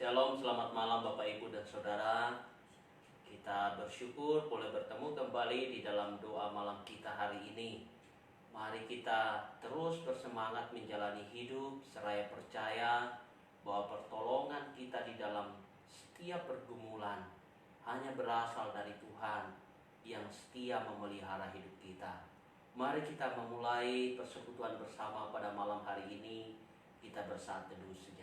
Shalom, selamat malam Bapak Ibu dan Saudara. Kita bersyukur boleh bertemu kembali di dalam doa malam kita hari ini. Mari kita terus bersemangat menjalani hidup seraya percaya bahwa pertolongan kita di dalam setiap pergumulan hanya berasal dari Tuhan yang setia memelihara hidup kita. Mari kita memulai persekutuan bersama pada malam hari ini. Kita bersaat teduh sejenak.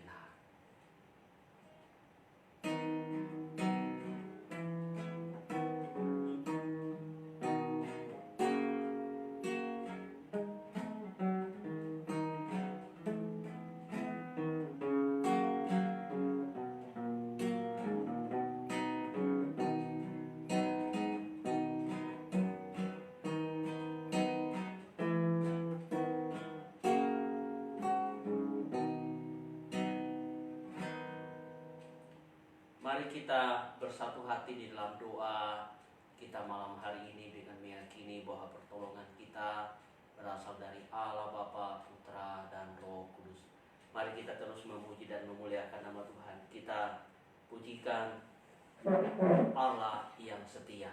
Mari kita bersatu hati di dalam doa kita malam hari ini dengan meyakini bahwa pertolongan kita berasal dari Allah Bapa, Putra, dan Roh Kudus. Mari kita terus memuji dan memuliakan nama Tuhan. Kita pujikan Allah yang setia.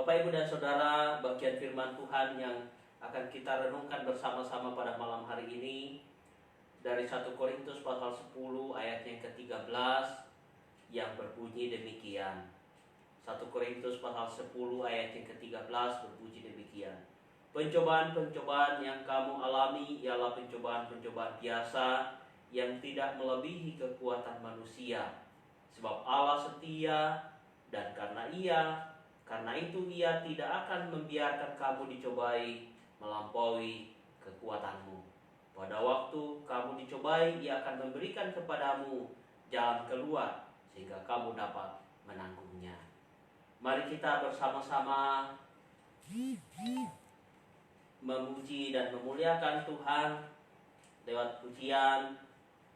Bapak, Ibu, dan Saudara, bagian firman Tuhan yang akan kita renungkan bersama-sama pada malam hari ini dari 1 Korintus pasal 10 ayat yang ke-13 yang berbunyi demikian. 1 Korintus pasal 10 ayat yang ke-13 berbunyi demikian. Pencobaan-pencobaan yang kamu alami ialah pencobaan-pencobaan biasa yang tidak melebihi kekuatan manusia. Sebab Allah setia dan karena itu Ia tidak akan membiarkan kamu dicobai melampaui kekuatanmu. Pada waktu kamu dicobai, Ia akan memberikan kepadamu jalan keluar sehingga kamu dapat menanggungnya. Mari kita bersama-sama memuji dan memuliakan Tuhan lewat pujian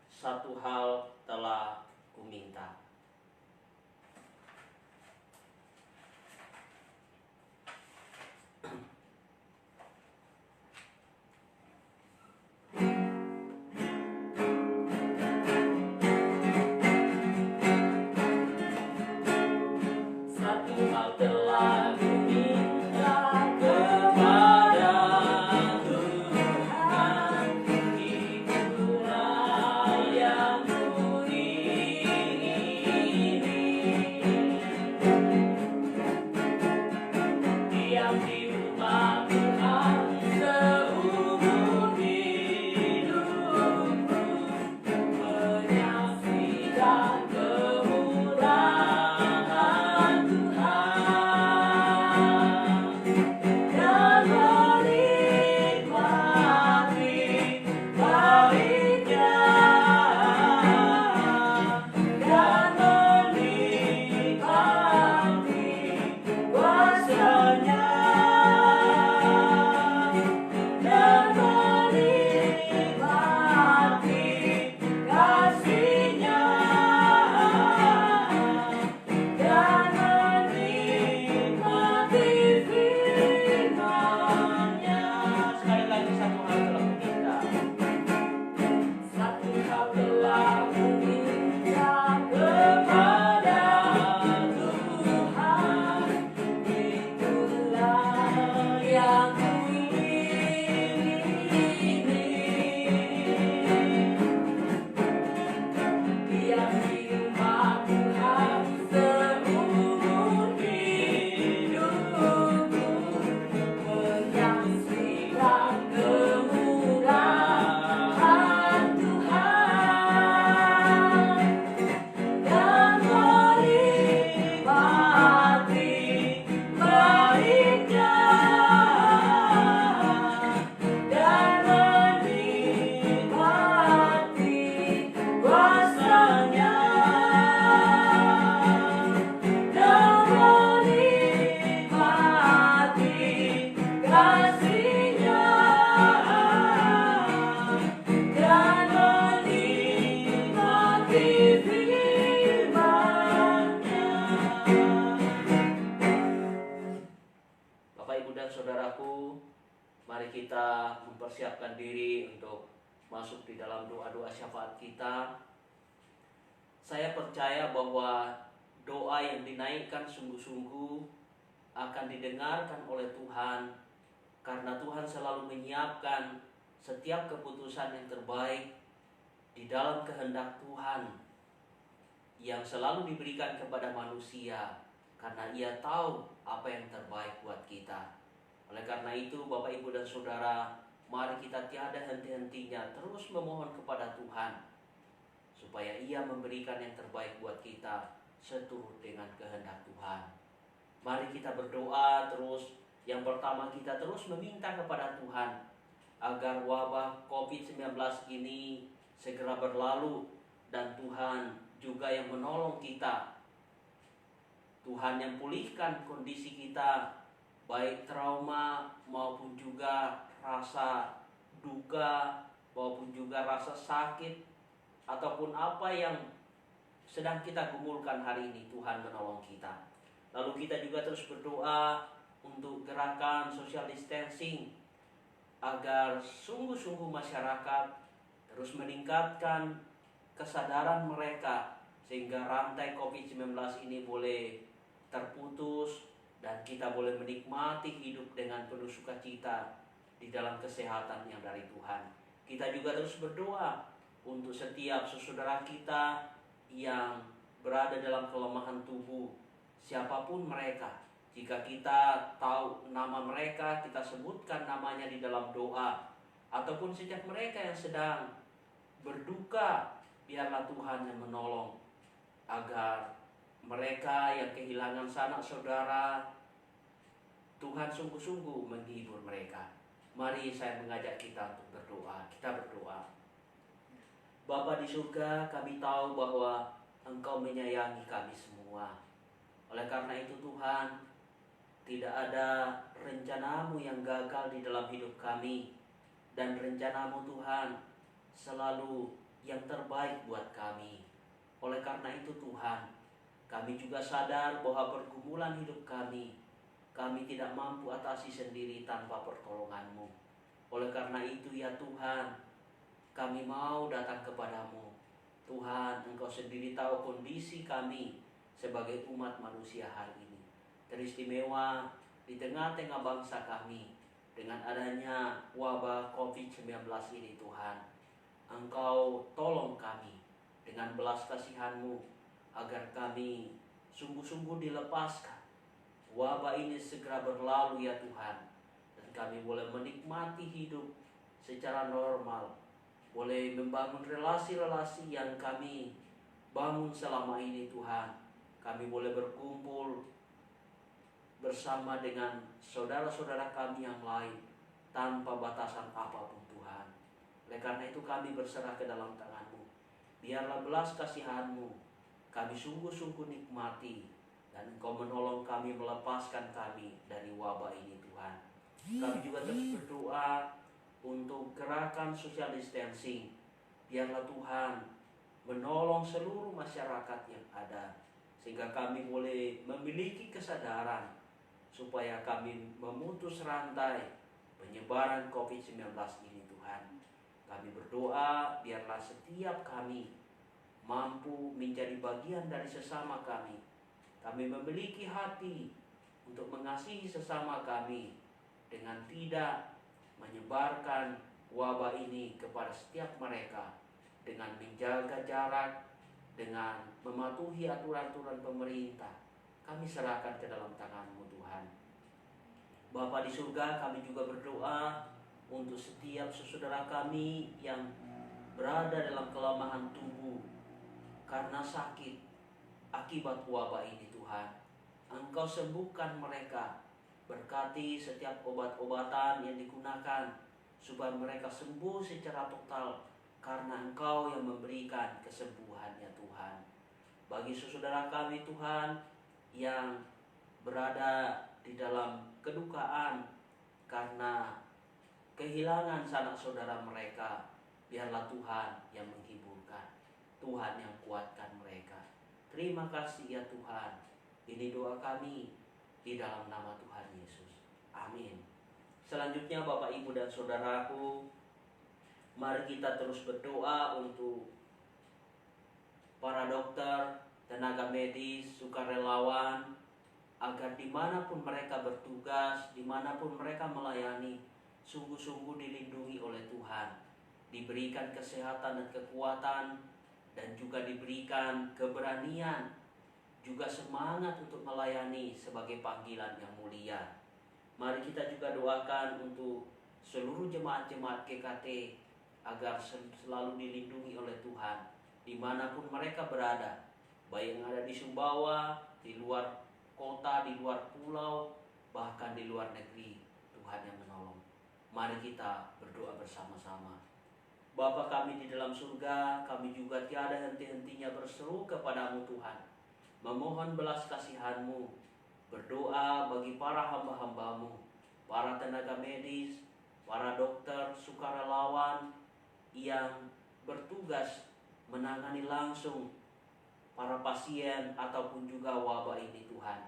Satu Hal Telah Kuminta. Tuhan, hiburan yang Bapak, Ibu, dan Saudaraku, mari kita mempersiapkan diri untuk masuk di dalam doa-doa syafaat kita. Saya percaya bahwa doa yang dinaikkan sungguh-sungguh akan didengarkan oleh Tuhan, karena Tuhan selalu menyiapkan setiap keputusan yang terbaik di dalam kehendak Tuhan yang selalu diberikan kepada manusia, karena Ia tahu apa yang terbaik buat kita. Oleh karena itu, Bapak, Ibu, dan Saudara, mari kita tiada henti-hentinya terus memohon kepada Tuhan supaya Ia memberikan yang terbaik buat kita seturut dengan kehendak Tuhan. Mari kita berdoa terus. Yang pertama, kita terus meminta kepada Tuhan agar wabah COVID-19 ini segera berlalu, dan Tuhan juga yang menolong kita. Tuhan yang pulihkan kondisi kita, baik trauma maupun juga rasa duka, maupun juga rasa sakit, ataupun apa yang sedang kita gumulkan hari ini. Tuhan menolong kita. Lalu kita juga terus berdoa untuk gerakan social distancing, agar sungguh-sungguh masyarakat terus meningkatkan kesadaran mereka, sehingga rantai COVID-19 ini boleh terputus dan kita boleh menikmati hidup dengan penuh sukacita di dalam kesehatan yang dari Tuhan. Kita juga terus berdoa untuk setiap saudara kita yang berada dalam kelemahan tubuh, siapapun mereka. Jika kita tahu nama mereka, kita sebutkan namanya di dalam doa. Ataupun setiap mereka yang sedang berduka, biarlah Tuhan yang menolong agar mereka yang kehilangan sanak saudara, Tuhan sungguh-sungguh menghibur mereka. Mari saya mengajak kita untuk berdoa. Kita berdoa. Bapa di surga, kami tahu bahwa Engkau menyayangi kami semua. Oleh karena itu Tuhan, tidak ada rencanamu yang gagal di dalam hidup kami. Dan rencanamu Tuhan selalu yang terbaik buat kami. Oleh karena itu Tuhan, kami juga sadar bahwa pergumulan hidup kami tidak mampu atasi sendiri tanpa pertolongan-Mu. Oleh karena itu ya Tuhan, kami mau datang kepadamu. Tuhan, Engkau sendiri tahu kondisi kami sebagai umat manusia hari ini. Teristimewa di tengah-tengah bangsa kami dengan adanya wabah COVID-19 ini Tuhan. Engkau tolong kami dengan belas kasihan-Mu agar kami sungguh-sungguh dilepaskan. Wabah ini segera berlalu ya Tuhan, dan kami boleh menikmati hidup secara normal, boleh membangun relasi-relasi yang kami bangun selama ini Tuhan. Kami boleh berkumpul bersama dengan saudara-saudara kami yang lain tanpa batasan apapun Tuhan. Oleh karena itu kami berserah ke dalam tangan-Mu. Biarlah belas kasihan-Mu kami sungguh-sungguh nikmati, dan Engkau menolong kami, melepaskan kami dari wabah ini Tuhan. Kami juga terus berdoa untuk gerakan social distancing. Biarlah Tuhan menolong seluruh masyarakat yang ada, sehingga kami boleh memiliki kesadaran supaya kami memutus rantai penyebaran COVID-19 ini Tuhan. Kami berdoa biarlah setiap kami mampu menjadi bagian dari sesama kami. Kami memiliki hati untuk mengasihi sesama kami dengan tidak menyebarkan wabah ini kepada setiap mereka, dengan menjaga jarak, dengan mematuhi aturan-aturan pemerintah. Kami serahkan ke dalam tangan-Mu Tuhan. Bapa di surga, kami juga berdoa untuk setiap saudara kami yang berada dalam kelemahan tubuh karena sakit akibat wabah ini Tuhan. Engkau sembuhkan mereka. Berkati setiap obat-obatan yang digunakan supaya mereka sembuh secara total, karena Engkau yang memberikan kesembuhannya Tuhan. Bagi saudara kami Tuhan yang berada di dalam kedukaan karena kehilangan sanak saudara mereka, biarlah Tuhan yang menghiburkan. Tuhan yang kuatkan mereka. Terima kasih ya Tuhan. Ini doa kami di dalam nama Tuhan Yesus. Amin. Selanjutnya Bapak Ibu dan Saudaraku, mari kita terus berdoa untuk para dokter, tenaga medis, sukarelawan, agar dimanapun mereka bertugas, dimanapun mereka melayani, sungguh-sungguh dilindungi oleh Tuhan, diberikan kesehatan dan kekuatan, dan juga diberikan keberanian, juga semangat untuk melayani sebagai panggilan yang mulia. Mari kita juga doakan untuk seluruh jemaat-jemaat GKT agar selalu dilindungi oleh Tuhan dimanapun mereka berada, baik yang ada di Sumbawa, di luar kota, di luar pulau, bahkan di luar negeri. Tuhan yang menolong. Mari kita berdoa bersama-sama. Bapa kami di dalam surga, kami juga tiada henti-hentinya berseru kepadamu Tuhan, memohon belas kasihan-Mu, berdoa bagi para hamba-hamba-Mu, para tenaga medis, para dokter, sukarelawan yang bertugas menangani langsung para pasien ataupun juga wabah ini Tuhan.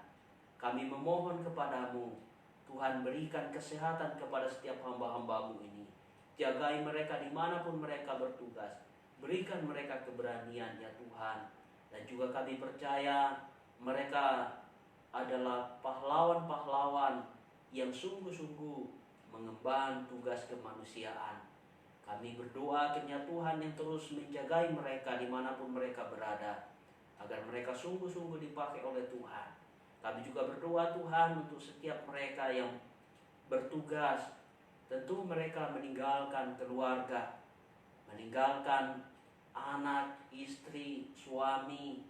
Kami memohon kepadamu, Tuhan berikan kesehatan kepada setiap hamba-hamba-Mu ini. Jagai mereka dimanapun mereka bertugas. Berikan mereka keberanian ya Tuhan. Dan juga kami percaya mereka adalah pahlawan-pahlawan yang sungguh-sungguh mengemban tugas kemanusiaan. Kami berdoa kiranya Tuhan yang terus menjagai mereka dimanapun mereka berada, agar mereka sungguh-sungguh dipakai oleh Tuhan. Kami juga berdoa Tuhan untuk setiap mereka yang bertugas. Tentu mereka meninggalkan keluarga, meninggalkan anak, istri, suami.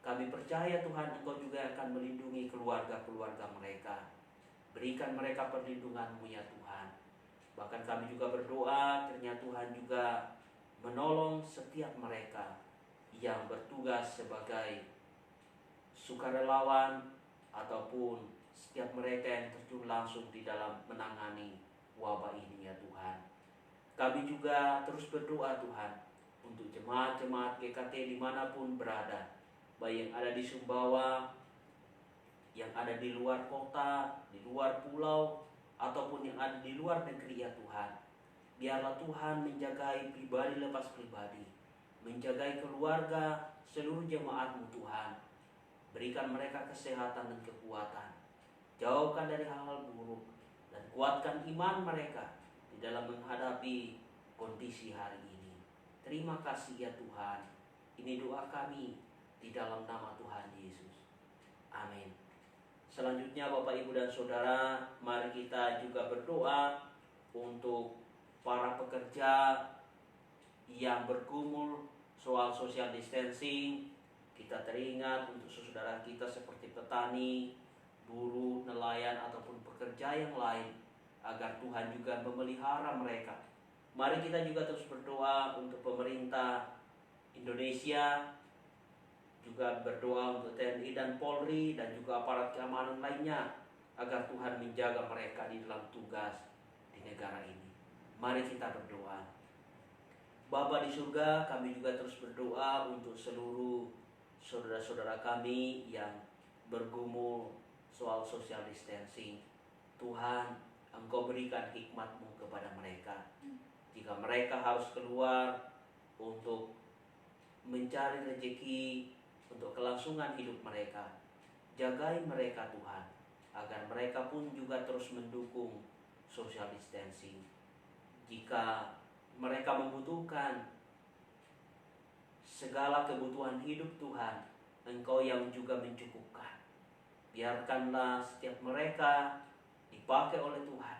Kami percaya Tuhan Engkau juga akan melindungi keluarga-keluarga mereka. Berikan mereka perlindungan-Mu ya Tuhan. Bahkan kami juga berdoa kiranya Tuhan juga menolong setiap mereka yang bertugas sebagai sukarelawan ataupun setiap mereka yang terjun langsung di dalam menangani wabah ini ya Tuhan. Kami juga terus berdoa Tuhan untuk jemaat-jemaat GKT dimanapun berada, baik yang ada di Sumbawa, yang ada di luar kota, di luar pulau, ataupun yang ada di luar negeri ya Tuhan. Biarlah Tuhan menjagai pribadi lepas pribadi, menjagai keluarga seluruh jemaat-Mu Tuhan. Berikan mereka kesehatan dan kekuatan. Jauhkan dari hal-hal buruk dan kuatkan iman mereka di dalam menghadapi kondisi hari ini. Terima kasih ya Tuhan. Ini doa kami di dalam nama Tuhan Yesus. Amin. Selanjutnya Bapak Ibu dan Saudara, mari kita juga berdoa untuk para pekerja yang bergumul soal social distancing. Kita teringat untuk saudara kita seperti petani, buruh, nelayan ataupun pekerja yang lain, agar Tuhan juga memelihara mereka. Mari kita juga terus berdoa untuk pemerintah Indonesia, juga berdoa untuk TNI dan Polri dan juga aparat keamanan lainnya, agar Tuhan menjaga mereka di dalam tugas di negara ini. Mari kita berdoa. Bapa di surga, kami juga terus berdoa untuk seluruh saudara-saudara kami yang bergumul soal social distancing. Tuhan, Engkau berikan hikmat-Mu kepada mereka. Jika mereka harus keluar untuk mencari rezeki, untuk kelangsungan hidup mereka, jagai mereka Tuhan, agar mereka pun juga terus mendukung social distancing. Jika mereka membutuhkan segala kebutuhan hidup Tuhan, Engkau yang juga mencukupkan. Biarkanlah setiap mereka dipakai oleh Tuhan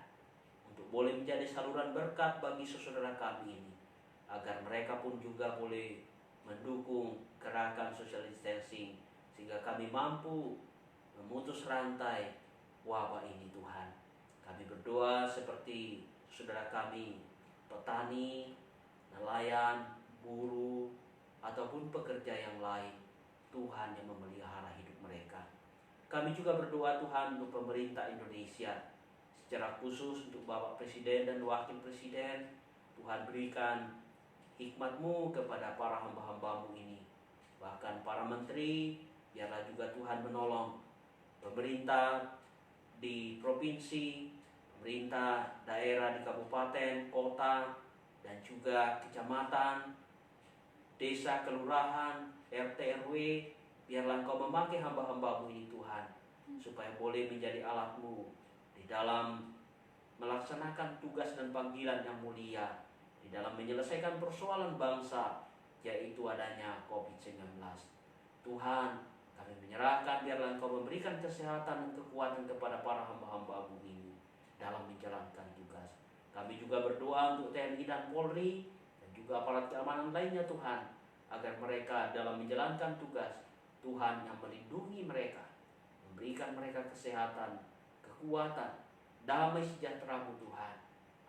untuk boleh menjadi saluran berkat bagi saudara kami ini, agar mereka pun juga boleh mendukung gerakan social distancing, sehingga kami mampu memutus rantai wabah ini Tuhan. Kami berdoa seperti saudara kami, petani, nelayan, buruh, ataupun pekerja yang lain, Tuhan yang memelihara hidup mereka. Kami juga berdoa Tuhan untuk pemerintah Indonesia, secara khusus untuk Bapak Presiden dan Wakil Presiden. Tuhan berikan hikmat-Mu kepada para hamba-hamba-Mu ini. Bahkan para menteri, biarlah juga Tuhan menolong pemerintah di provinsi, pemerintah daerah di kabupaten, kota, dan juga kecamatan, desa, kelurahan, RT, RW. Biarlah Engkau memakai hamba-hamba-Mu ini Tuhan, supaya boleh menjadi alat-Mu di dalam melaksanakan tugas dan panggilan yang mulia, di dalam menyelesaikan persoalan bangsa, yaitu adanya COVID-19. Tuhan, kami menyerahkan, biarlah Engkau memberikan kesehatan dan kekuatan kepada para hamba-hamba-Mu ini dalam menjalankan tugas. Kami juga berdoa untuk TNI dan Polri dan juga aparat keamanan lainnya Tuhan, agar mereka dalam menjalankan tugas, Tuhan yang melindungi mereka, memberikan mereka kesehatan, kekuatan, damai sejahtera-Mu Tuhan,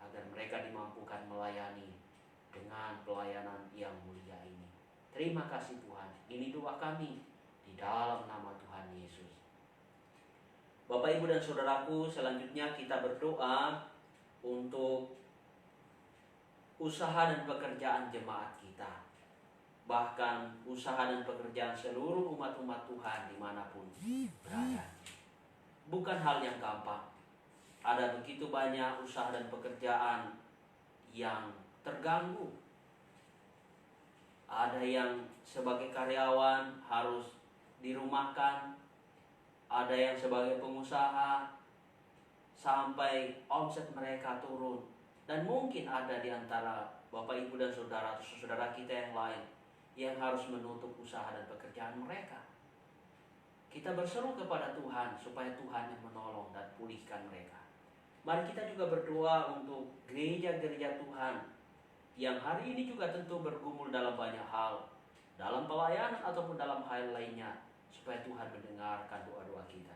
agar mereka dimampukan melayani dengan pelayanan yang mulia ini. Terima kasih Tuhan. Ini doa kami di dalam nama Tuhan Yesus. Bapak, Ibu, dan Saudaraku, selanjutnya kita berdoa untuk usaha dan pekerjaan jemaat kita. Bahkan usaha dan pekerjaan seluruh umat-umat Tuhan dimanapun berada. Bukan hal yang gampang. Ada begitu banyak usaha dan pekerjaan yang terganggu. Ada yang sebagai karyawan harus dirumahkan, ada yang sebagai pengusaha sampai omset mereka turun. Dan mungkin ada di antara Bapak, Ibu, dan saudara kita yang lain yang harus menutup usaha dan pekerjaan mereka. Kita berseru kepada Tuhan supaya Tuhan yang menolong dan pulihkan mereka. Mari kita juga berdoa untuk gereja-gereja Tuhan yang hari ini juga tentu bergumul dalam banyak hal, dalam pelayanan ataupun dalam hal lainnya, supaya Tuhan mendengarkan doa-doa kita.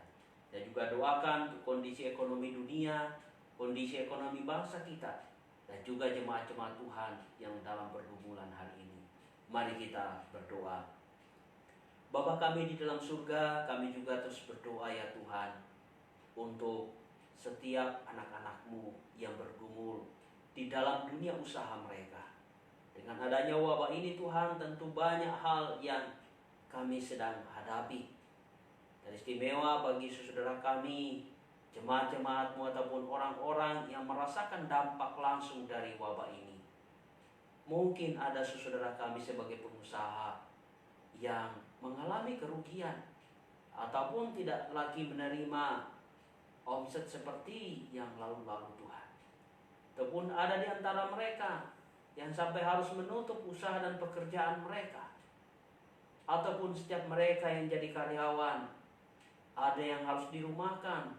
Dan juga doakan untuk kondisi ekonomi dunia, kondisi ekonomi bangsa kita, dan juga jemaat-jemaat Tuhan yang dalam pergumulan hari ini. Mari kita berdoa. Bapa kami di dalam surga, kami juga terus berdoa ya Tuhan, untuk setiap anak-anak-Mu yang bergumul di dalam dunia usaha mereka. Dengan adanya wabah ini Tuhan, tentu banyak hal yang kami sedang hadapi. Dan istimewa bagi saudara kami, jemaat-jemaat-Mu ataupun orang-orang yang merasakan dampak langsung dari wabah ini. Mungkin ada saudara kami sebagai pengusaha yang mengalami kerugian ataupun tidak lagi menerima omset seperti yang lalu-lalu Tuhan. Ataupun ada di antara mereka yang sampai harus menutup usaha dan pekerjaan mereka. Ataupun setiap mereka yang jadi karyawan, ada yang harus dirumahkan.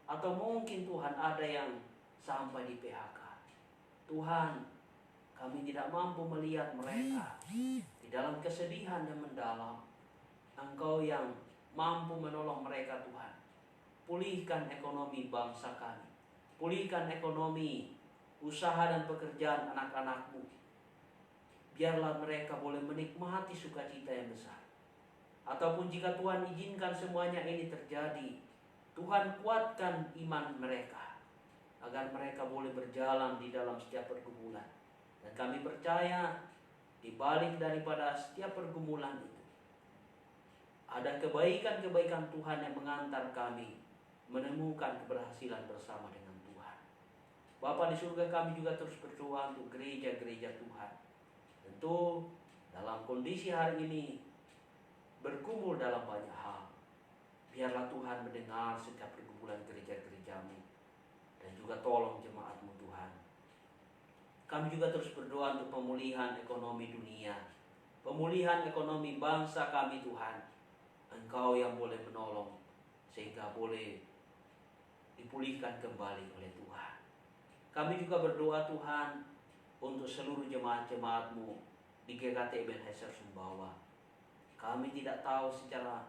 Atau mungkin Tuhan ada yang sampai di PHK. Tuhan, kami tidak mampu melihat mereka di dalam kesedihan yang mendalam. Engkau yang mampu menolong mereka Tuhan. Pulihkan ekonomi bangsa kami. Pulihkan ekonomi usaha dan pekerjaan anak-anak-Mu. Biarlah mereka boleh menikmati sukacita yang besar. Ataupun jika Tuhan izinkan semuanya ini terjadi, Tuhan kuatkan iman mereka, agar mereka boleh berjalan di dalam setiap pergumulan. Dan kami percaya, di balik daripada setiap pergumulan itu, ada kebaikan-kebaikan Tuhan yang mengantar kami menemukan keberhasilan bersama dengan Tuhan. Bapa di surga, kami juga terus berdoa untuk gereja-gereja Tuhan. Tentu dalam kondisi hari ini bergumul dalam banyak hal. Biarlah Tuhan mendengar setiap pergumulan gereja-gereja-Mu, dan juga tolong jemaat-Mu Tuhan. Kami juga terus berdoa untuk pemulihan ekonomi dunia, pemulihan ekonomi bangsa kami Tuhan. Engkau yang boleh menolong sehingga boleh dipulihkan kembali oleh Tuhan. Kami juga berdoa Tuhan untuk seluruh jemaat-jemaat-Mu di GKT Ebenezer Sumbawa. Kami tidak tahu secara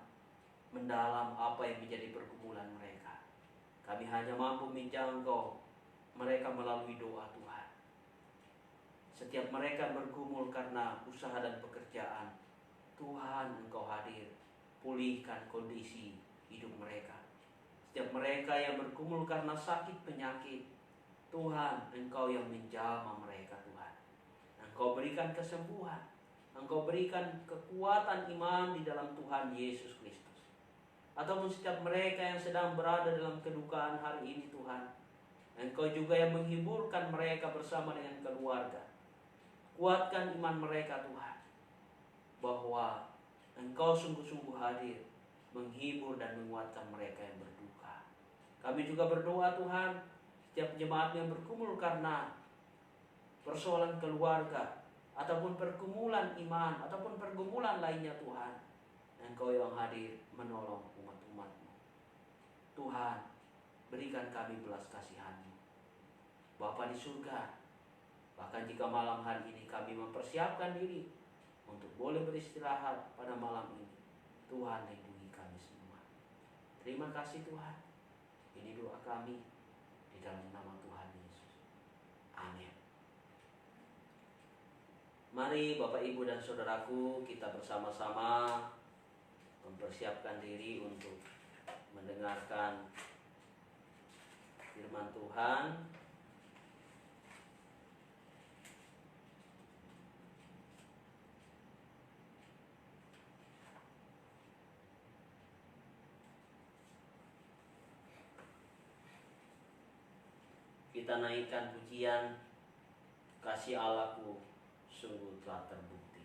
mendalam apa yang menjadi pergumulan mereka. Kami hanya mampu menjangkau mereka melalui doa Tuhan. Setiap mereka bergumul karena usaha dan pekerjaan, Tuhan Engkau hadir, pulihkan kondisi hidup mereka. Setiap mereka yang bergumul karena sakit penyakit, Tuhan Engkau yang menjamah mereka Tuhan. Engkau berikan kesembuhan, Engkau berikan kekuatan iman di dalam Tuhan Yesus Kristus. Ataupun setiap mereka yang sedang berada dalam kedukaan hari ini Tuhan, Engkau juga yang menghiburkan mereka bersama dengan keluarga. Kuatkan iman mereka Tuhan, bahwa Engkau sungguh-sungguh hadir, menghibur dan menguatkan mereka yang berduka. Kami juga berdoa Tuhan, setiap jemaat yang berkumpul karena persoalan keluarga, ataupun pergumulan iman, ataupun pergumulan lainnya Tuhan, Engkau yang hadir menolong umat-umat-Mu. Tuhan, berikan kami belas kasihan-Mu. Bapa di surga, bahkan jika malam hari ini kami mempersiapkan diri untuk boleh beristirahat pada malam ini, Tuhan lindungi kami semua. Terima kasih Tuhan. Ini doa kami di dalam nama Tuhan Yesus. Amin. Mari Bapak Ibu dan Saudaraku, kita bersama-sama mempersiapkan diri untuk mendengarkan firman Tuhan. Kita naikkan pujian, kasih Allahku sungguh telah terbukti.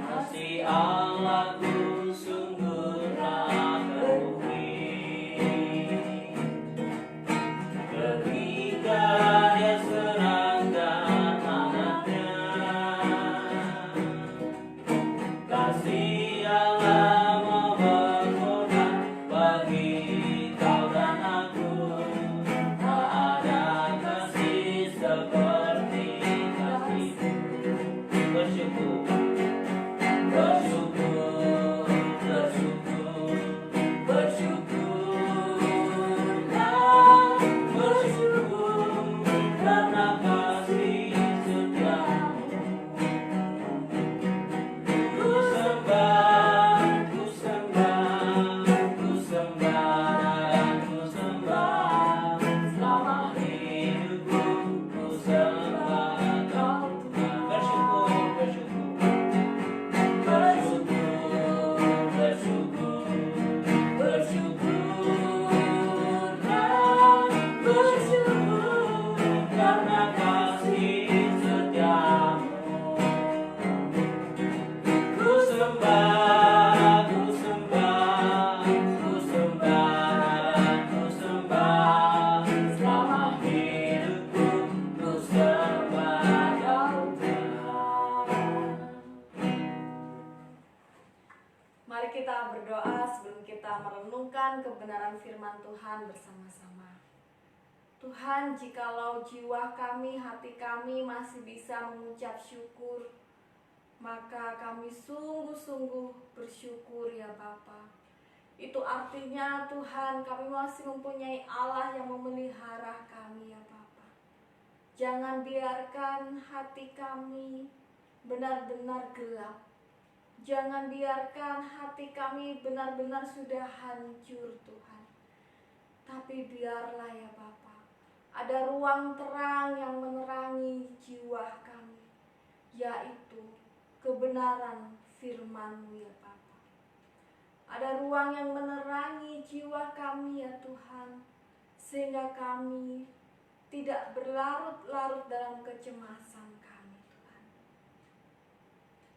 Kasih Allahku sungguh telah terbukti, ketika Dia serahkan anaknya. Kasih Allah mau berkorban bagi kau dan aku. Tak ada kasih seperti kasih-Mu. Bersyukur, bersyukur, bersyukur, bersyukurlah, bersyukur karena kasih setia-Mu. Ku sembah, ku sembah, ku sembah dan ku sembah. Selama hidupku ku sembah Kau Tuhan. Bersyukur, bersyukur, bersyukur, bersyukur, bersyukurlah, bersyukur karena kasih setia-Mu. Ku sembah, ku sembah, ku sembah dan ku sembah. Selama hidupku ku sembah Kau Tuhan. Mari kita berdoa sebelum kita merenungkan kebenaran firman Tuhan bersama-sama. Tuhan, jikalau jiwa kami, hati kami masih bisa mengucap syukur, maka kami sungguh-sungguh bersyukur ya Bapa. Itu artinya Tuhan, kami masih mempunyai Allah yang memelihara kami ya Bapa. Jangan biarkan hati kami benar-benar gelap. Jangan biarkan hati kami benar-benar sudah hancur Tuhan. Tapi biarlah ya Bapa, ada ruang terang yang menerangi jiwa kami, yaitu kebenaran firman-Mu ya Bapa. Ada ruang yang menerangi jiwa kami ya Tuhan, sehingga kami tidak berlarut-larut dalam kecemasan kami Tuhan,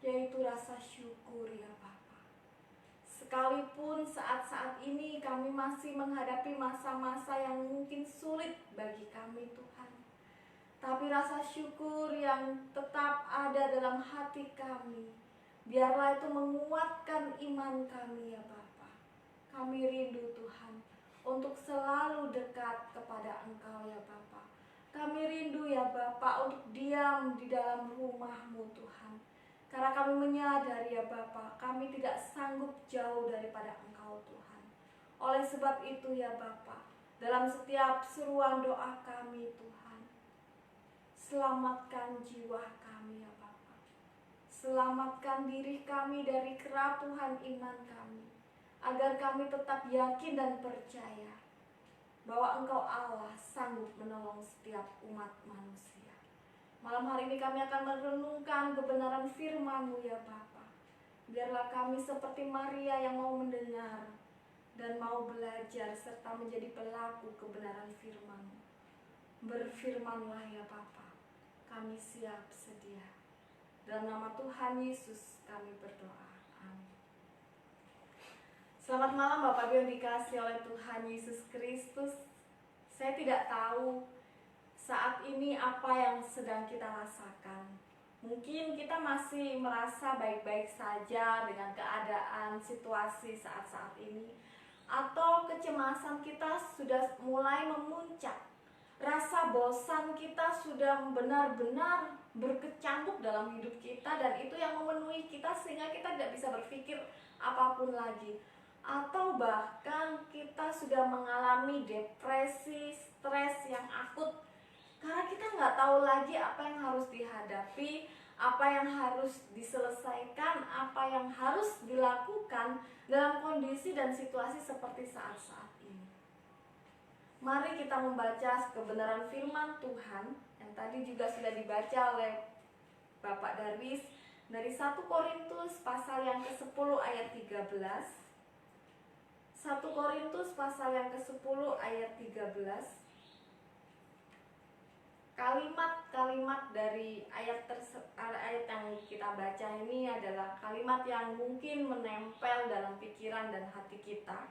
yaitu rasa syukur ya Bapa. Sekalipun saat-saat ini kami masih menghadapi masa-masa yang mungkin sulit bagi kami Tuhan, tapi rasa syukur yang tetap ada dalam hati kami, biarlah itu menguatkan iman kami ya Bapa. Kami rindu Tuhan untuk selalu dekat kepada Engkau ya Bapa. Kami rindu ya Bapa untuk diam di dalam rumah-Mu Tuhan. Karena kami menyadari ya Bapa, kami tidak sanggup jauh daripada Engkau Tuhan. Oleh sebab itu ya Bapa, dalam setiap seruan doa kami Tuhan, selamatkan jiwa kami ya Bapa. Selamatkan diri kami dari kerapuhan iman kami. agar kami tetap yakin dan percaya bahwa Engkau Allah sanggup menolong setiap umat manusia. Malam hari ini kami akan merenungkan kebenaran firman-Mu ya Bapa. Biarlah kami seperti Maria yang mau mendengar dan mau belajar serta menjadi pelaku kebenaran firman-Mu. Berfirmanlah ya Bapa, kami siap sedia. Dalam nama Tuhan Yesus kami berdoa. Amin. Selamat malam Bapak Ibu yang dikasihi oleh Tuhan Yesus Kristus. Saya tidak tahu saat ini apa yang sedang kita rasakan. Mungkin kita masih merasa baik-baik saja dengan keadaan situasi saat-saat ini, atau kecemasan kita sudah mulai memuncak. Rasa bosan kita sudah benar-benar berkecamuk dalam hidup kita, dan itu yang memenuhi kita sehingga kita tidak bisa berpikir apapun lagi. Atau bahkan kita sudah mengalami depresi, stres yang akut, karena kita nggak tahu lagi apa yang harus dihadapi, apa yang harus diselesaikan, apa yang harus dilakukan dalam kondisi dan situasi seperti saat-saat ini. Mari kita membaca kebenaran firman Tuhan yang tadi juga sudah dibaca oleh Bapak Darwis dari 1 Korintus pasal yang ke-10 ayat 13. 1 Korintus pasal yang ke-10 ayat 13. Kalimat-kalimat dari ayat yang kita baca ini adalah kalimat yang mungkin menempel dalam pikiran dan hati kita.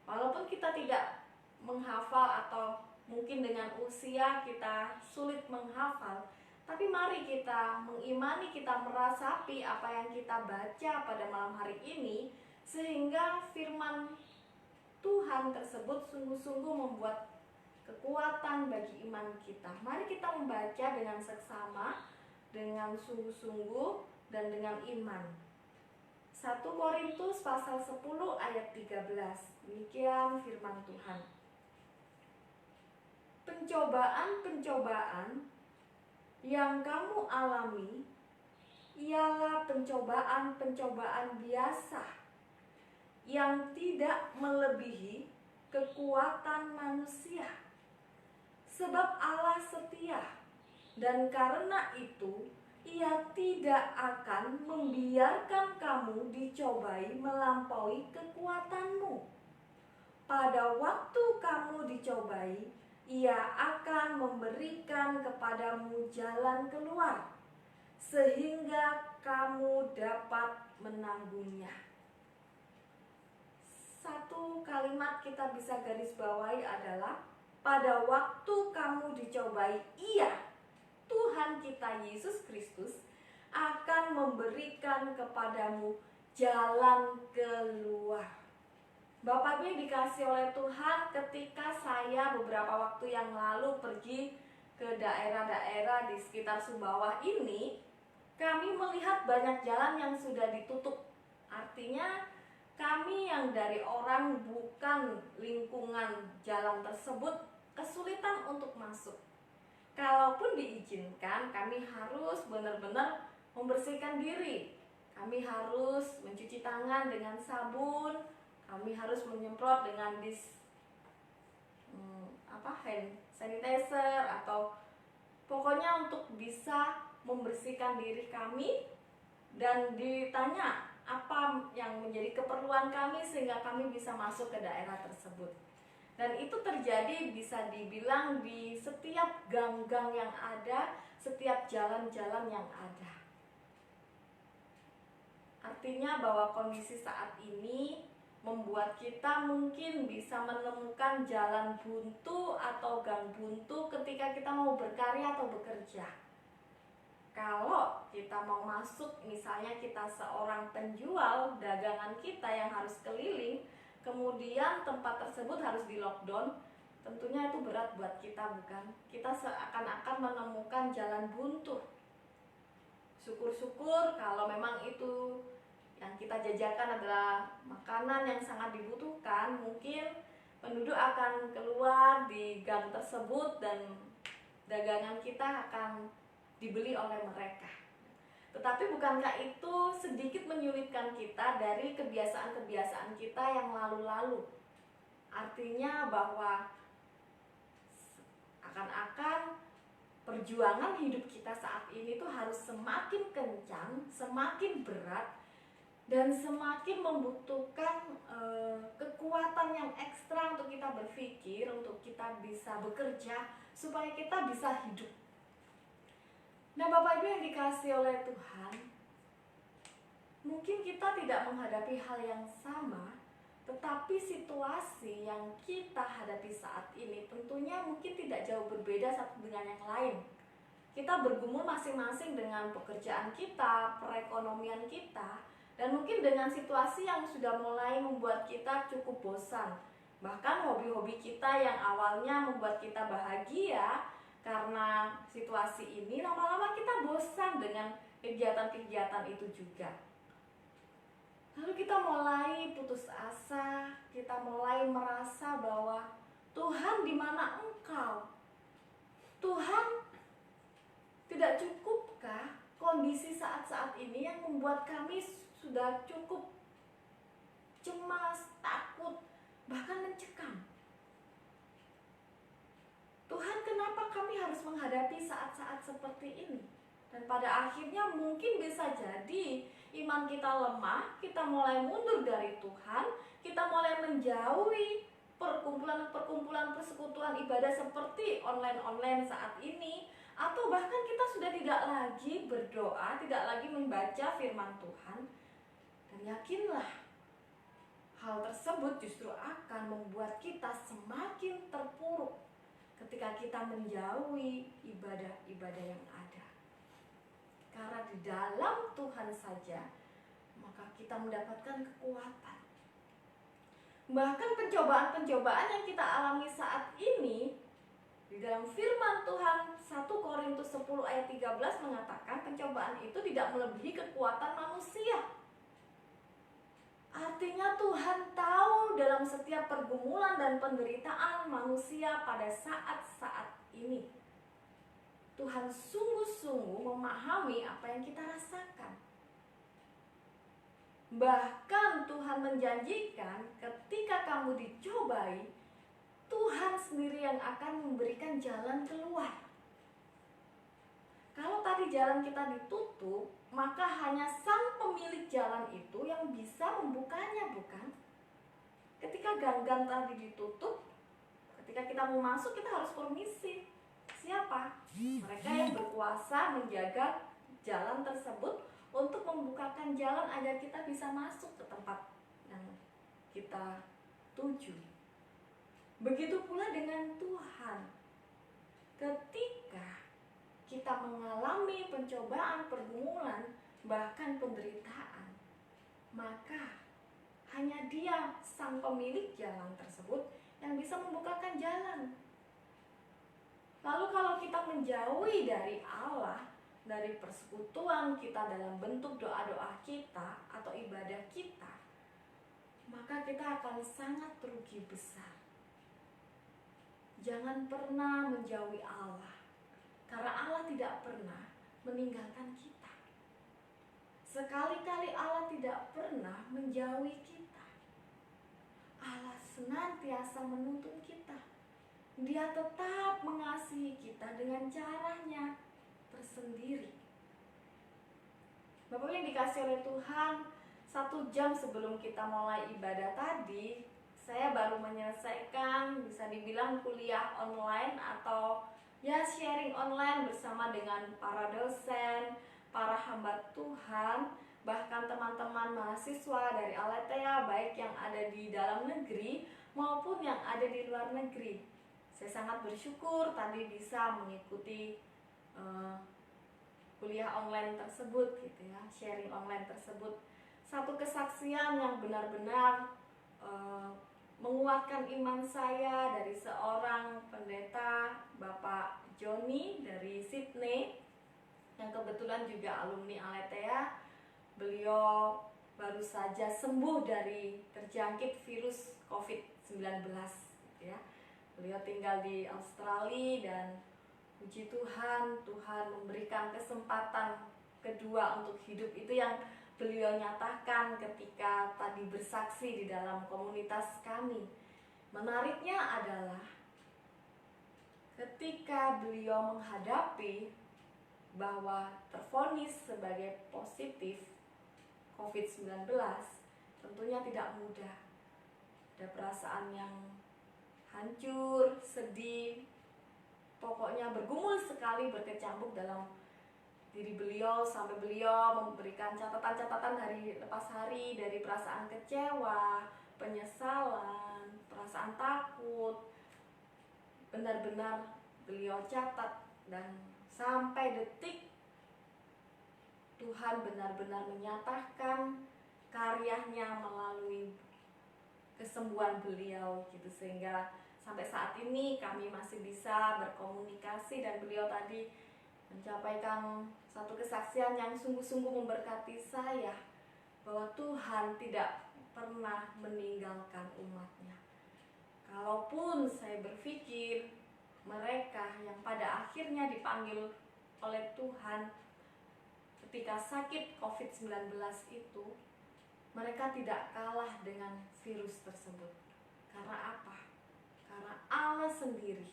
Walaupun kita tidak menghafal atau mungkin dengan usia kita sulit menghafal, tapi mari kita mengimani, kita meresapi apa yang kita baca pada malam hari ini, sehingga firman Tuhan tersebut sungguh-sungguh membuat kekuatan bagi iman kita. Mari kita membaca dengan seksama, dengan sungguh-sungguh dan dengan iman. 1 Korintus pasal 10 ayat 13. Demikian firman Tuhan. Pencobaan-pencobaan yang kamu alami ialah pencobaan-pencobaan biasa yang tidak melebihi kekuatan manusia. Sebab Allah setia, dan karena itu Ia tidak akan membiarkan kamu dicobai melampaui kekuatanmu. Pada waktu kamu dicobai, Ia akan memberikan kepadamu jalan keluar, sehingga kamu dapat menanggungnya. Satu kalimat kita bisa garis bawahi adalah pada waktu kamu dicobai, Ia, Tuhan kita Yesus Kristus, akan memberikan kepadamu jalan keluar. Bapak Ibu yang dikasihi oleh Tuhan, ketika saya beberapa waktu yang lalu pergi ke daerah-daerah di sekitar Sumbawa ini, kami melihat banyak jalan yang sudah ditutup. Artinya kami yang dari orang bukan lingkungan jalan tersebut kesulitan untuk masuk. Kalaupun diizinkan, kami harus benar-benar membersihkan diri. Kami harus mencuci tangan dengan sabun, kami harus menyemprot dengan hand sanitizer, atau pokoknya untuk bisa membersihkan diri kami. Dan ditanya apa yang menjadi keperluan kami sehingga kami bisa masuk ke daerah tersebut. Dan itu terjadi bisa dibilang di setiap gang-gang yang ada, setiap jalan-jalan yang ada. Artinya bahwa kondisi saat ini membuat kita mungkin bisa menemukan jalan buntu atau gang buntu ketika kita mau berkarya atau bekerja. Kalau kita mau masuk, misalnya kita seorang penjual dagangan kita yang harus keliling, kemudian tempat tersebut harus di lockdown, tentunya itu berat buat kita, bukan? Kita seakan-akan menemukan jalan buntu. Syukur-syukur kalau memang itu yang kita jajakan adalah makanan yang sangat dibutuhkan, mungkin penduduk akan keluar di gang tersebut dan dagangan kita akan dibeli oleh mereka. Tetapi bukankah itu sedikit menyulitkan kita dari kebiasaan-kebiasaan kita yang lalu-lalu? Artinya bahwa akan-akan perjuangan hidup kita saat ini tuh harus semakin kencang, semakin berat, dan semakin membutuhkan kekuatan yang ekstra untuk kita berpikir, untuk kita bisa bekerja, supaya kita bisa hidup. Nah, Bapak Ibu yang dikasihi oleh Tuhan, mungkin kita tidak menghadapi hal yang sama, tetapi situasi yang kita hadapi saat ini tentunya mungkin tidak jauh berbeda satu dengan yang lain. Kita bergumul masing-masing dengan pekerjaan kita, perekonomian kita, dan mungkin dengan situasi yang sudah mulai membuat kita cukup bosan. Bahkan hobi-hobi kita yang awalnya membuat kita bahagia, karena situasi ini lama-lama kita bosan dengan kegiatan-kegiatan itu juga. Lalu kita mulai putus asa, kita mulai merasa bahwa Tuhan, di mana Engkau? Tuhan, tidak cukupkah kondisi saat-saat ini yang membuat kami sudah cukup cemas, takut, bahkan mencekam? Tuhan, kenapa kami harus menghadapi saat-saat seperti ini? Dan pada akhirnya mungkin bisa jadi iman kita lemah, kita mulai mundur dari Tuhan, kita mulai menjauhi perkumpulan-perkumpulan persekutuan ibadah seperti online-online saat ini, atau bahkan kita sudah tidak lagi berdoa, tidak lagi membaca firman Tuhan. Dan yakinlah, hal tersebut justru akan membuat kita semakin terpuruk ketika kita menjauhi ibadah-ibadah yang ada. Karena di dalam Tuhan saja, maka kita mendapatkan kekuatan. Bahkan pencobaan-pencobaan yang kita alami saat ini, di dalam firman Tuhan 1 Korintus 10 ayat 13 mengatakan pencobaan itu tidak melebihi kekuatan manusia. Artinya Tuhan tahu dalam setiap pergumulan dan penderitaan manusia pada saat-saat ini. Tuhan sungguh-sungguh memahami apa yang kita rasakan. Bahkan Tuhan menjanjikan ketika kamu dicobai, Tuhan sendiri yang akan memberikan jalan keluar. Kalau tadi jalan kita ditutup, maka hanya sang pemilik jalan itu yang bisa membukanya, bukan? Ketika gang-gang tadi ditutup, ketika kita mau masuk, kita harus permisi. Siapa? Mereka yang berkuasa menjaga jalan tersebut untuk membukakan jalan agar kita bisa masuk ke tempat yang kita tuju. Begitu pula dengan Tuhan. Ketika kita mengalami pencobaan, pergumulan, bahkan penderitaan, maka hanya Dia, sang pemilik jalan tersebut, yang bisa membukakan jalan. Lalu kalau kita menjauhi dari Allah, dari persekutuan kita dalam bentuk doa-doa kita atau ibadah kita, maka kita akan sangat rugi besar. Jangan pernah menjauhi Allah, karena Allah tidak pernah meninggalkan kita. Sekali-kali Allah tidak pernah menjauhi kita. Allah senantiasa menuntun kita. Dia tetap mengasihi kita dengan caranya tersendiri. Bapak yang dikasihi oleh Tuhan, 1 jam sebelum kita mulai ibadah tadi, saya baru menyelesaikan, bisa dibilang kuliah online atau ya sharing online bersama dengan para dosen, para hamba Tuhan, bahkan teman-teman mahasiswa dari Aletheia, baik yang ada di dalam negeri maupun yang ada di luar negeri. Saya sangat bersyukur tadi bisa mengikuti kuliah online tersebut, gitu ya, sharing online tersebut. Satu kesaksian yang benar-benar menguatkan iman saya dari seorang pendeta, Bapak Joni dari Sydney, yang kebetulan juga alumni Aletheia. Beliau baru saja sembuh dari terjangkit virus COVID-19, gitu ya. Beliau tinggal di Australia dan puji Tuhan, Tuhan memberikan kesempatan kedua untuk hidup itu yang beliau nyatakan ketika tadi bersaksi di dalam komunitas kami. Menariknya adalah ketika beliau menghadapi bahwa tervonis sebagai positif COVID-19, tentunya tidak mudah. Ada perasaan yang hancur, sedih, pokoknya bergumul sekali, berkecamuk dalam diri beliau, sampai beliau memberikan catatan-catatan hari lepas hari, dari perasaan kecewa, penyesalan, perasaan takut. Benar-benar beliau catat, dan sampai detik Tuhan benar-benar menyatakan karyanya melalui kesembuhan beliau gitu, sehingga sampai saat ini kami masih bisa berkomunikasi, dan beliau tadi mencapaikan satu kesaksian yang sungguh-sungguh memberkati saya, bahwa Tuhan tidak pernah meninggalkan umatnya. Kalaupun saya berpikir mereka yang pada akhirnya dipanggil oleh Tuhan ketika sakit COVID-19 itu, mereka tidak kalah dengan virus tersebut. Karena apa? Karena Allah sendiri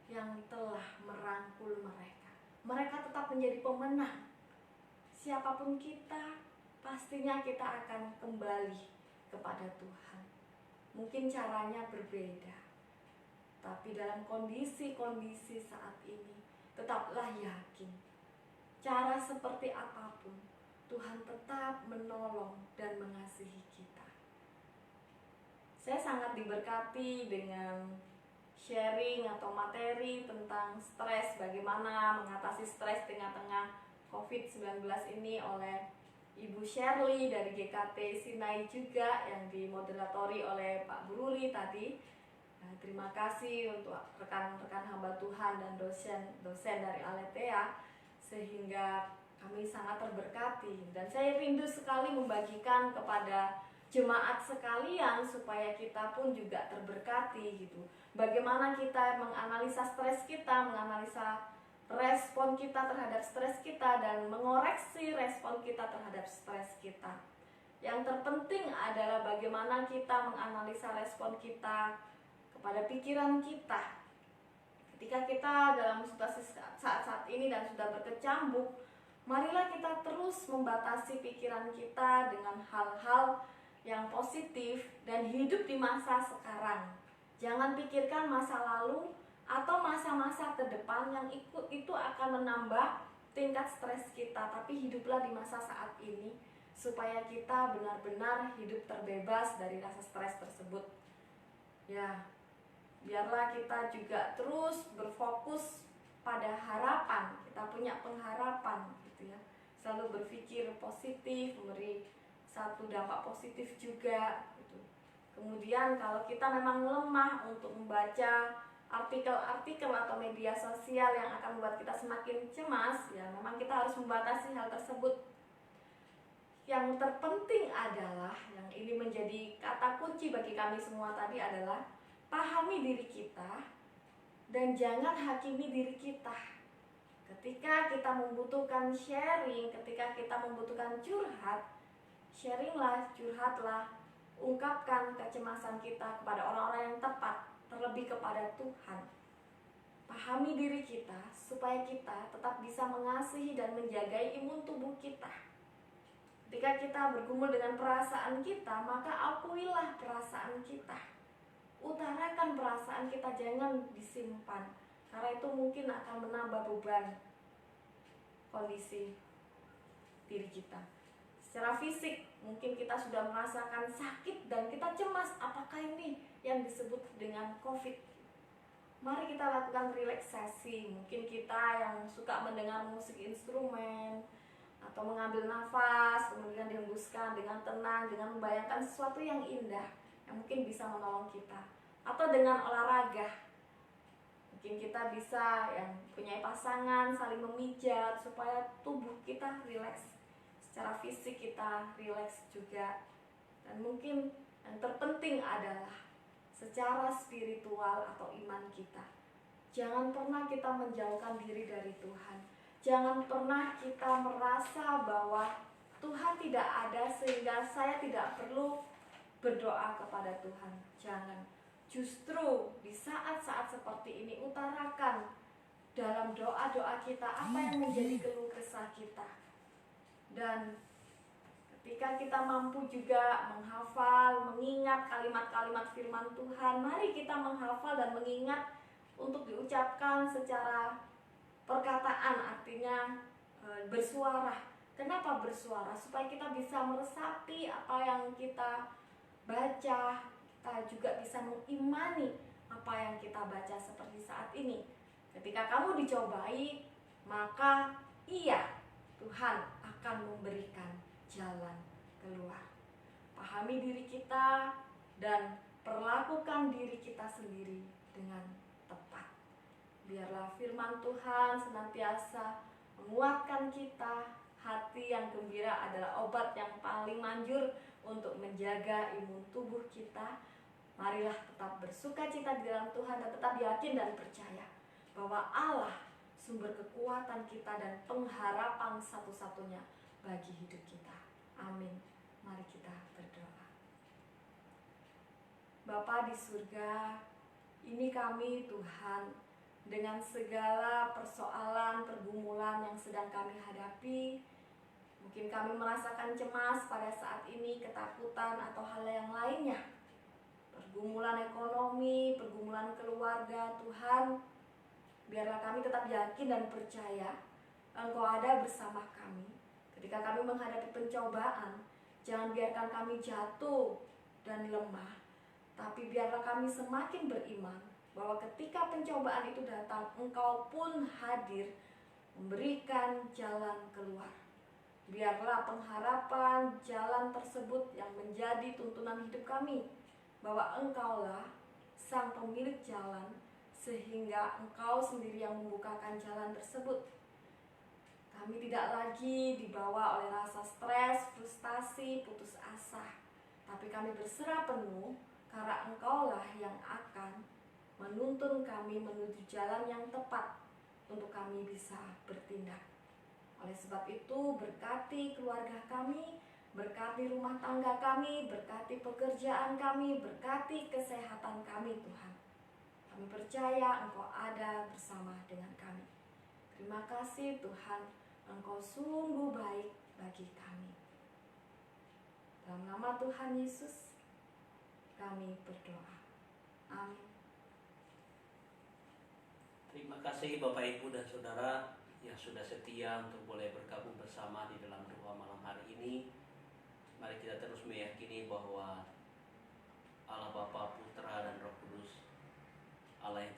yang telah merangkul mereka. Mereka tetap menjadi pemenang. Siapapun kita, pastinya kita akan kembali kepada Tuhan. Mungkin caranya berbeda, tapi dalam kondisi-kondisi saat ini, tetaplah yakin. Cara seperti apapun, Tuhan tetap menolong dan mengasihi kita. Saya sangat diberkati dengan sharing atau materi tentang stres, bagaimana mengatasi stres tengah-tengah COVID-19 ini oleh Ibu Shirley dari GKT Sinai juga, yang dimoderatori oleh Pak Bururi tadi. Terima kasih untuk rekan-rekan hamba Tuhan dan dosen dari Aletheia, sehingga kami sangat terberkati. Dan saya rindu sekali membagikan kepada jemaat sekalian supaya kita pun juga terberkati gitu. Bagaimana kita menganalisa stres kita, menganalisa respon kita terhadap stres kita, dan mengoreksi respon kita terhadap stres kita. Yang terpenting adalah bagaimana kita menganalisa respon kita kepada pikiran kita. Ketika kita dalam situasi saat-saat ini dan sudah berkecambuk, marilah kita terus membatasi pikiran kita dengan hal-hal yang positif dan hidup di masa sekarang. Jangan pikirkan masa lalu atau masa-masa ke depan yang itu akan menambah tingkat stres kita, tapi hiduplah di masa saat ini supaya kita benar-benar hidup terbebas dari rasa stres tersebut. Ya, biarlah kita juga terus berfokus pada harapan. Kita punya pengharapan gitu ya. Selalu berpikir positif, memberi satu dampak positif juga gitu. Kemudian kalau kita memang lemah untuk membaca artikel-artikel atau media sosial yang akan membuat kita semakin cemas, ya memang kita harus membatasi hal tersebut. Yang terpenting adalah, yang ini menjadi kata kunci bagi kami semua tadi adalah, pahami diri kita dan jangan hakimi diri kita. Ketika kita membutuhkan sharing, ketika kita membutuhkan curhat, sharinglah, curhatlah, ungkapkan kecemasan kita kepada orang-orang yang tepat, terlebih kepada Tuhan. Pahami diri kita supaya kita tetap bisa mengasihi dan menjaga imun tubuh kita. Ketika kita bergumul dengan perasaan kita, maka akuilah perasaan kita. Utarakan perasaan kita, jangan disimpan, karena itu mungkin akan menambah beban kondisi diri kita. Secara fisik, mungkin kita sudah merasakan sakit dan kita cemas, apakah ini yang disebut dengan COVID? Mari kita lakukan relaksasi. Mungkin kita yang suka mendengar musik instrumen atau mengambil nafas, kemudian dihembuskan dengan tenang, dengan membayangkan sesuatu yang indah yang mungkin bisa menolong kita. Atau dengan olahraga, mungkin kita bisa yang punya pasangan saling memijat supaya tubuh kita rileks, secara fisik kita rileks juga. Dan mungkin yang terpenting adalah secara spiritual atau iman kita. Jangan pernah kita menjauhkan diri dari Tuhan. Jangan pernah kita merasa bahwa Tuhan tidak ada sehingga saya tidak perlu berdoa kepada Tuhan. Jangan. Justru di saat-saat seperti ini utarakan dalam doa-doa kita apa yang menjadi keluh kesah kita. Dan ketika kita mampu juga menghafal, mengingat kalimat-kalimat firman Tuhan, mari kita menghafal dan mengingat untuk diucapkan secara perkataan, artinya bersuara. Kenapa bersuara? Supaya kita bisa meresapi apa yang kita baca, kita juga bisa mengimani apa yang kita baca seperti saat ini. Ketika kamu dicobai, maka iya, Tuhan akan memberikan jalan keluar. Pahami diri kita dan perlakukan diri kita sendiri dengan tepat. Biarlah firman Tuhan senantiasa menguatkan kita. Hati yang gembira adalah obat yang paling manjur untuk menjaga imun tubuh kita. Marilah tetap bersuka cita di dalam Tuhan dan tetap yakin dan percaya bahwa Allah sumber kekuatan kita dan pengharapan satu-satunya bagi hidup kita. Amin. Mari kita berdoa. Bapa di surga, ini kami Tuhan, dengan segala persoalan, pergumulan yang sedang kami hadapi. Mungkin kami merasakan cemas pada saat ini, ketakutan atau hal yang lainnya. Pergumulan ekonomi, pergumulan keluarga, Tuhan, biarlah kami tetap yakin dan percaya Engkau ada bersama kami. Ketika kami menghadapi pencobaan, jangan biarkan kami jatuh dan lemah, tapi biarlah kami semakin beriman bahwa ketika pencobaan itu datang, Engkau pun hadir memberikan jalan keluar. Biarlah pengharapan jalan tersebut yang menjadi tuntunan hidup kami, bahwa Engkaulah sang pemilik jalan, sehingga Engkau sendiri yang membukakan jalan tersebut. Kami tidak lagi dibawa oleh rasa stres, frustasi, putus asa, tapi kami berserah penuh karena Engkaulah yang akan menuntun kami menuju jalan yang tepat untuk kami bisa bertindak. Oleh sebab itu, berkati keluarga kami, berkati rumah tangga kami, berkati pekerjaan kami, berkati kesehatan kami Tuhan. Kami percaya Engkau ada bersama dengan kami. Terima kasih Tuhan, Engkau sungguh baik bagi kami. Dalam nama Tuhan Yesus, kami berdoa. Amin. Terima kasih Bapak Ibu dan Saudara yang sudah setia untuk boleh bergabung bersama di dalam doa malam hari ini. Mari kita terus meyakini bahwa Allah Bapa, Putra dan Roh Kudus, Allah yang